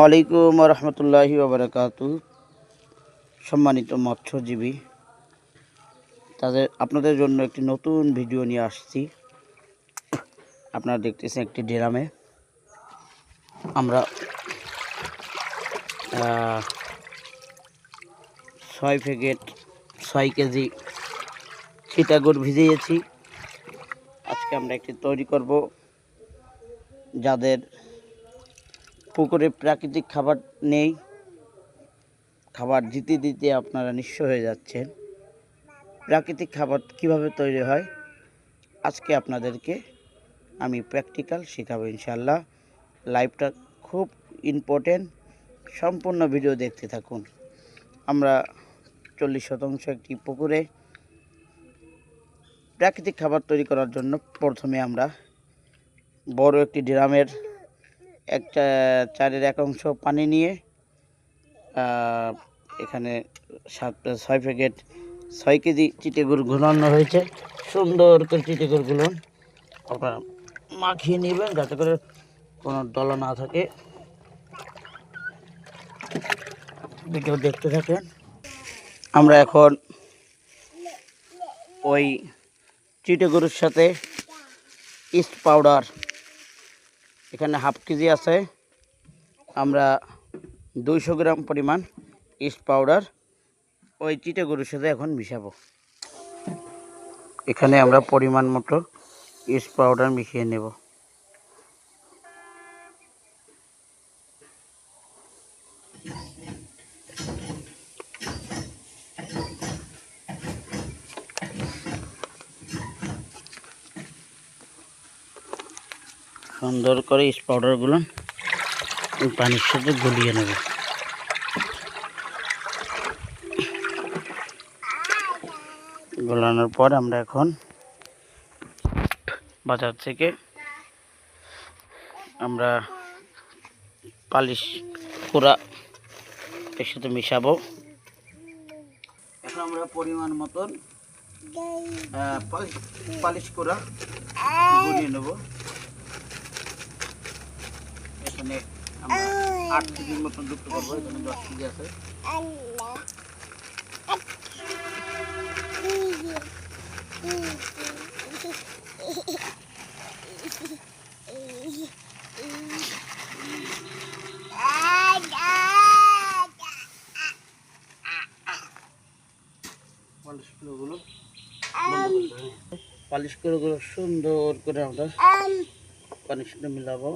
আলাইকুম রহমতুল্লাহি ওবরাকাতু। সম্মানিত মৎস্যজীবী, আপনাদের জন্য একটি নতুন ভিডিও নিয়ে আসছি। আপনারা দেখতেছেন একটি ড্রামে আমরা 6 কেজি চিটাগুড় ভিজিয়েছি। আজকে আমরা একটি তৈরি করব। যাদের পুকুরে প্রাকৃতিক খাবার নেই, খাবার দিতে দিতে আপনারা নিঃস্ব হয়ে যাচ্ছেন। প্রাকৃতিক খাবার কিভাবে তৈরি হয় আজকে আপনাদেরকে আমি প্র্যাকটিক্যাল শেখাবো ইনশাআল্লাহ। লাইভটা খুব ইম্পর্টেন্ট, সম্পূর্ণ ভিডিও দেখতে থাকুন। আমরা 40% একটি পুকুরে প্রাকৃতিক খাবার তৈরি করার জন্য প্রথমে আমরা বড় একটি ড্রামের 1/4 পানি নিয়ে এখানে 6 কেজি চিটেগুড় ঘুরানো হয়েছে। সুন্দর করে চিটেগুড়গুলো আপনারা মাখিয়ে নেবেন যাতে করে কোনো দলা না থাকে। ভিডিও দেখতে থাকেন। আমরা এখন ওই চিটেগুড়ের সাথে ইস্ট পাউডার, এখানে 1/2 কেজি আছে, আমরা 200 গ্রাম পরিমাণ ইস্ট পাউডার ওই চিটেগুড়ের সাথে এখন মিশাবো। এখানে আমরা পরিমাণ মতো ইস্ট পাউডার মিশিয়ে নেব। সুন্দর করে ইস্ট পাউডারগুলো পানির সাথে গলিয়ে নেব। গলানোর পর আমরা এখন বাজার থেকে আমরা পালিশ করা এর সাথে মিশাবো। এখন আমরা পরিমাণ মতন পালিশ করা গলিয়ে নেব। এখানে আমরা 8 কেজির মতন যুক্ত করবো। এখানে 10 কেজি আছে। পালিশ করে সুন্দর করে আমরা পানির সাথে মিলাবো।